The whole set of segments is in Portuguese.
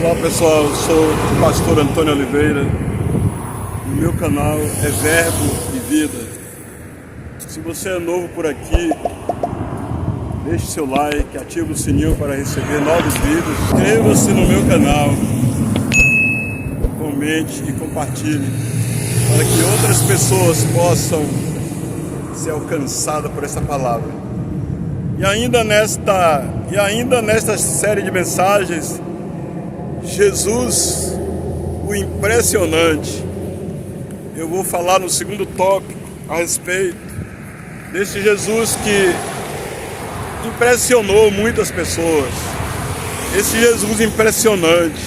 Olá pessoal, eu sou o pastor Antônio Oliveira. O meu canal é Verbo e Vida. Se você é novo por aqui, deixe seu like, ative o sininho para receber novos vídeos. Inscreva-se no meu canal, comente e compartilhe para que outras pessoas possam ser alcançadas por essa palavra. E ainda nesta série de mensagens, Jesus, o impressionante. Eu vou falar no segundo tópico a respeito desse Jesus que impressionou muitas pessoas. Esse Jesus impressionante.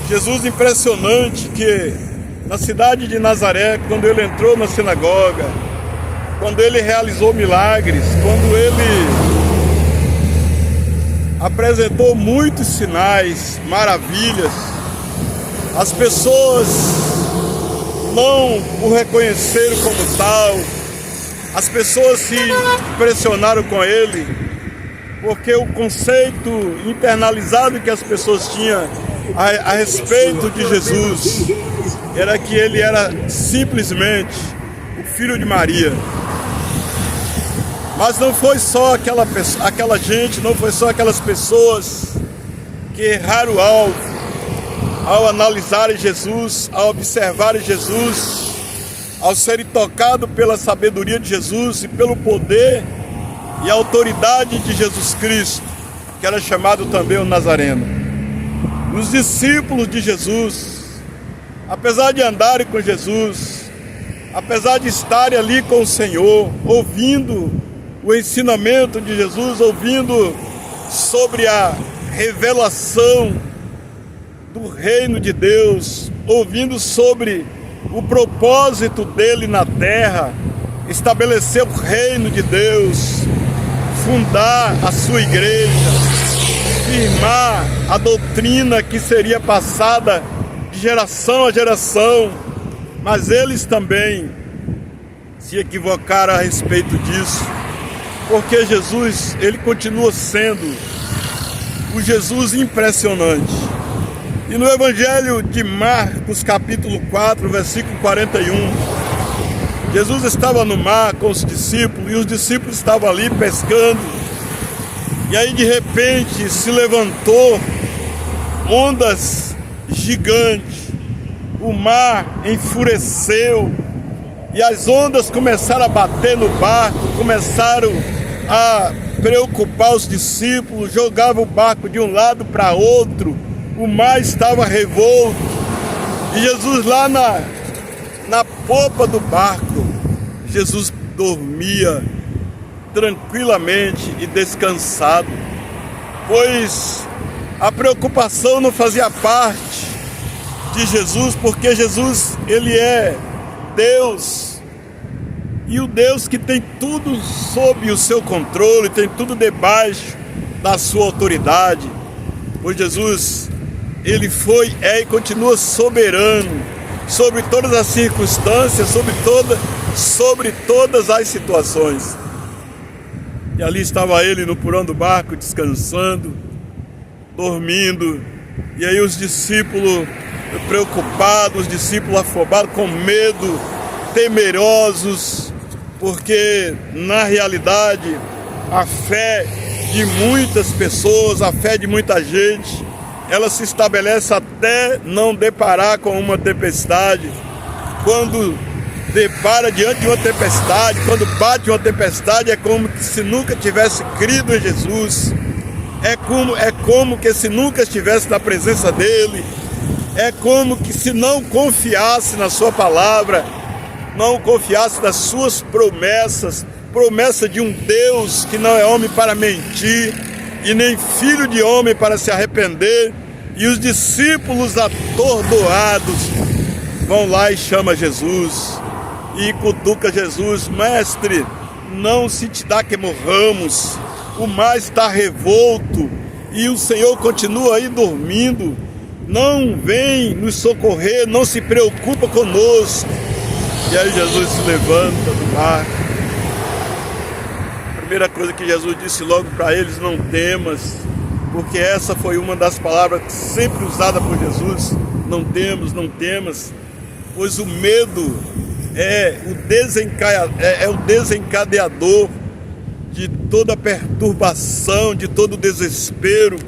Jesus impressionante que na cidade de Nazaré, quando ele entrou na sinagoga, quando ele realizou milagres, quando ele apresentou muitos sinais, maravilhas, as pessoas não o reconheceram como tal, as pessoas se impressionaram com ele, porque o conceito internalizado que as pessoas tinham a respeito de Jesus era que ele era simplesmente o filho de Maria. Mas não foi só aquela gente, não foi só aquelas pessoas que erraram o alvo ao analisarem Jesus, ao observarem Jesus, ao serem tocados pela sabedoria de Jesus e pelo poder e autoridade de Jesus Cristo, que era chamado também o Nazareno. Os discípulos de Jesus, apesar de andarem com Jesus, apesar de estarem ali com o Senhor, ouvindo o ensinamento de Jesus, ouvindo sobre a revelação do reino de Deus, ouvindo sobre o propósito dele na terra, estabelecer o reino de Deus, fundar a sua igreja, firmar a doutrina que seria passada de geração a geração, mas eles também se equivocaram a respeito disso. Porque Jesus, ele continua sendo o Jesus impressionante. E no Evangelho de Marcos, capítulo 4, versículo 41, Jesus estava no mar com os discípulos, e os discípulos estavam ali pescando. E aí de repente se levantou ondas gigantes, o mar enfureceu, e as ondas começaram a bater no barco, começaram a preocupar os discípulos, jogavam o barco de um lado para outro, o mar estava revolto, e Jesus lá na popa do barco, Jesus dormia tranquilamente e descansado, pois a preocupação não fazia parte de Jesus, porque Jesus, ele é Deus, e o Deus que tem tudo sob o seu controle, tem tudo debaixo da sua autoridade. Pois Jesus, ele foi, é e continua soberano sobre todas as circunstâncias, sobre todas as situações. E ali estava ele no porão do barco, descansando, dormindo, e aí os discípulos preocupados, os discípulos afobados, com medo, temerosos, porque na realidade a fé de muitas pessoas, a fé de muita gente, ela se estabelece até não deparar com uma tempestade. Quando depara diante de uma tempestade, quando bate uma tempestade, é como se nunca tivesse crido em Jesus, é como que se nunca estivesse na presença dele. É como que se não confiasse na sua palavra, não confiasse nas suas promessas, promessa de um Deus que não é homem para mentir, e nem filho de homem para se arrepender. E os discípulos atordoados vão lá e chamam Jesus, e cutuca Jesus: mestre, não se te dá que morramos, o mar está revolto, e o Senhor continua aí dormindo, não vem nos socorrer, não se preocupa conosco. E aí Jesus se levanta do barco. A primeira coisa que Jesus disse logo para eles: não temas, porque essa foi uma das palavras sempre usada por Jesus: não temas, pois o medo é o desencadeador de toda perturbação, de todo desespero.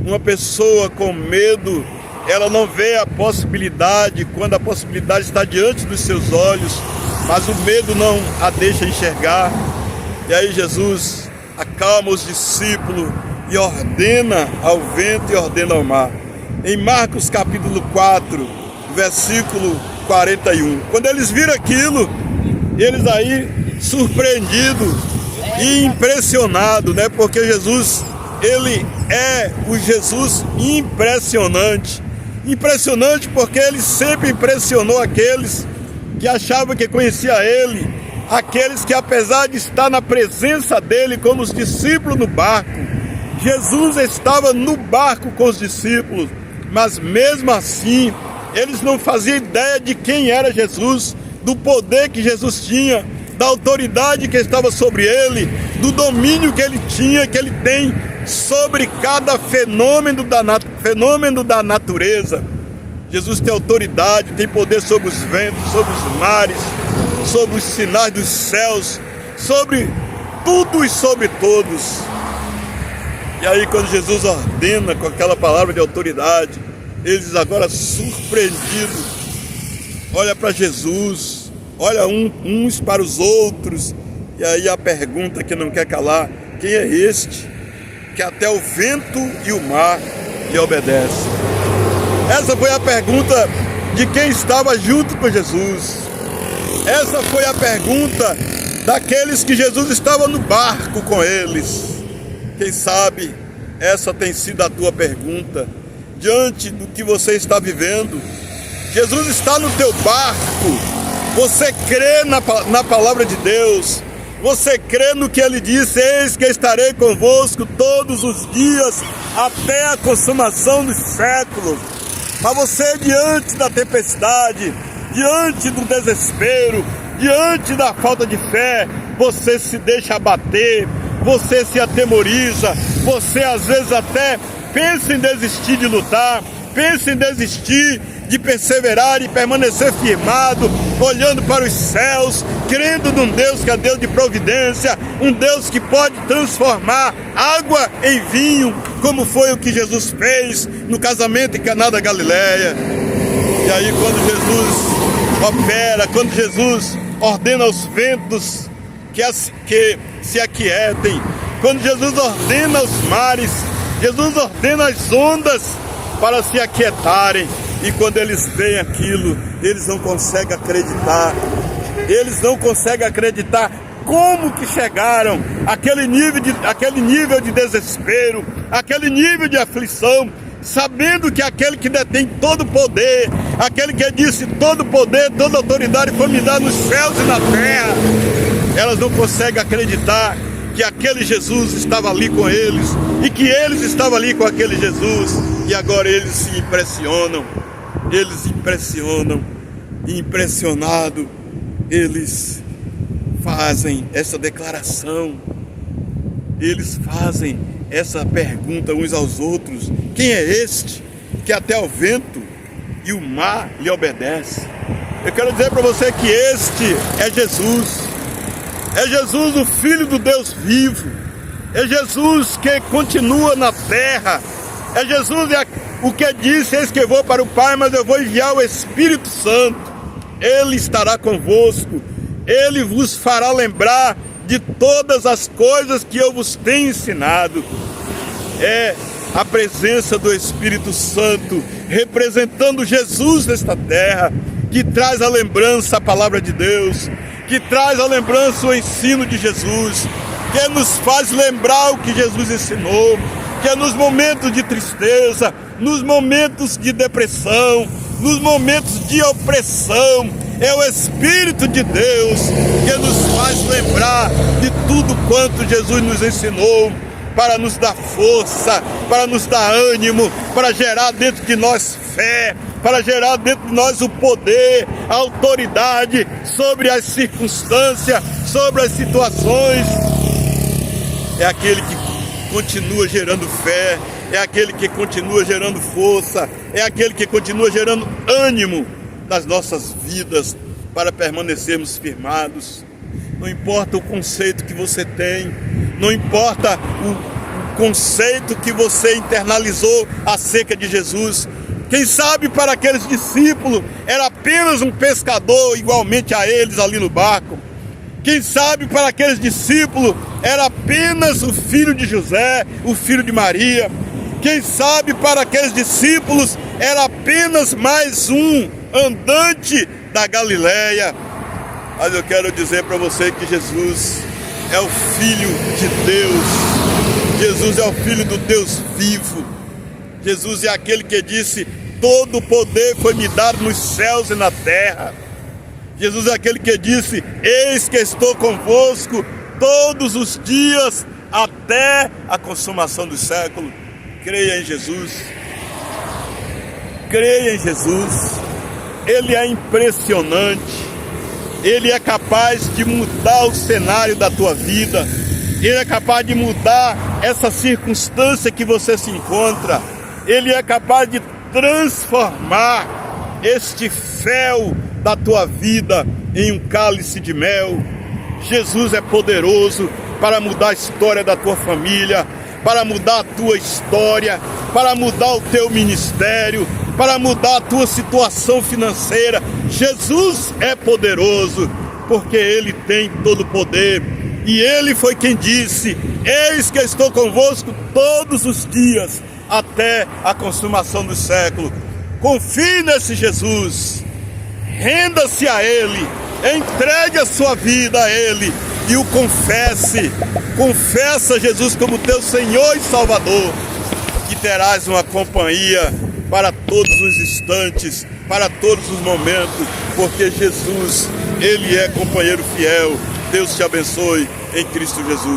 Uma pessoa com medo, ela não vê a possibilidade quando a possibilidade está diante dos seus olhos, mas o medo não a deixa enxergar. E aí Jesus acalma os discípulos e ordena ao vento e ordena ao mar. Em Marcos capítulo 4, versículo 41. Quando eles viram aquilo, eles aí surpreendidos e impressionados, né? Porque Jesus, ele é o Jesus impressionante. Impressionante porque ele sempre impressionou aqueles que achavam que conhecia ele, aqueles que, apesar de estar na presença dele como os discípulos no barco, Jesus estava no barco com os discípulos, mas mesmo assim eles não faziam ideia de quem era Jesus, do poder que Jesus tinha, da autoridade que estava sobre ele, do domínio que ele tinha, que ele tem sobre cada fenômeno da natureza. Jesus tem autoridade, tem poder sobre os ventos, sobre os mares, sobre os sinais dos céus, sobre tudo e sobre todos. E aí, quando Jesus ordena com aquela palavra de autoridade, eles agora surpreendidos, olha para Jesus, olha uns para os outros, e aí a pergunta que não quer calar: quem é este que até o vento e o mar lhe obedecem? Essa foi a pergunta de quem estava junto com Jesus. Essa foi a pergunta daqueles que Jesus estava no barco com eles. Quem sabe essa tem sido a tua pergunta diante do que você está vivendo. Jesus está no teu barco. Você crê na palavra de Deus? Você crê no que ele disse: eis que estarei convosco todos os dias até a consumação dos séculos? Mas você, diante da tempestade, diante do desespero, diante da falta de fé, você se deixa abater, você se atemoriza, você às vezes até pensa em desistir de lutar, pensa em desistir de perseverar e permanecer firmado, olhando para os céus, crendo num Deus que é Deus de providência, um Deus que pode transformar água em vinho, como foi o que Jesus fez no casamento em Caná da Galileia. E aí, quando Jesus opera, quando Jesus ordena aos ventos que se aquietem, quando Jesus ordena aos mares, Jesus ordena as ondas para se aquietarem. E quando eles veem aquilo, eles não conseguem acreditar. Eles não conseguem acreditar como que chegaram àquele nível de desespero, aquele nível de aflição, sabendo que aquele que detém todo o poder, aquele que disse todo o poder, toda a autoridade foi me dada nos céus e na terra, elas não conseguem acreditar que aquele Jesus estava ali com eles e que eles estavam ali com aquele Jesus. E agora eles se impressionam. Eles impressionam, e impressionados, eles fazem essa declaração, eles fazem essa pergunta uns aos outros: quem é este que até o vento e o mar lhe obedece? Eu quero dizer para você que este é Jesus o Filho do Deus vivo, é Jesus que continua na terra, é Jesus o que disse: eis que vou para o Pai, mas eu vou enviar o Espírito Santo. Ele estará convosco, ele vos fará lembrar de todas as coisas que eu vos tenho ensinado. É a presença do Espírito Santo representando Jesus nesta terra, que traz a lembrança a palavra de Deus, que traz a lembrança o ensino de Jesus, que nos faz lembrar o que Jesus ensinou, que é nos momentos de tristeza, nos momentos de depressão, nos momentos de opressão, é o Espírito de Deus que nos faz lembrar de tudo quanto Jesus nos ensinou, para nos dar força, para nos dar ânimo, para gerar dentro de nós fé, para gerar dentro de nós o poder, a autoridade sobre as circunstâncias, sobre as situações. É aquele que continua gerando fé, é aquele que continua gerando força, é aquele que continua gerando ânimo nas nossas vidas para permanecermos firmados. Não importa o conceito que você tem, não importa o conceito que você internalizou acerca de Jesus. Quem sabe para aqueles discípulos era apenas um pescador igualmente a eles ali no barco. Quem sabe para aqueles discípulos era apenas o filho de José, o filho de Maria. Quem sabe para aqueles discípulos era apenas mais um andante da Galileia. Mas eu quero dizer para você que Jesus é o Filho de Deus. Jesus é o Filho do Deus vivo. Jesus é aquele que disse: todo o poder foi me dado nos céus e na terra. Jesus é aquele que disse: eis que estou convosco todos os dias até a consumação do século. Creia em Jesus. Creia em Jesus. Ele é impressionante. Ele é capaz de mudar o cenário da tua vida. Ele é capaz de mudar essa circunstância que você se encontra. Ele é capaz de transformar este fel da tua vida em um cálice de mel. Jesus é poderoso para mudar a história da tua família, para mudar a tua história, para mudar o teu ministério, para mudar a tua situação financeira. Jesus é poderoso, porque Ele tem todo o poder. E Ele foi quem disse: eis que estou convosco todos os dias, até a consumação do século. Confie nesse Jesus, renda-se a Ele, entregue a sua vida a Ele e o confesse. Confessa Jesus como teu Senhor e Salvador, que terás uma companhia para todos os instantes, para todos os momentos, porque Jesus, Ele é companheiro fiel. Deus te abençoe em Cristo Jesus.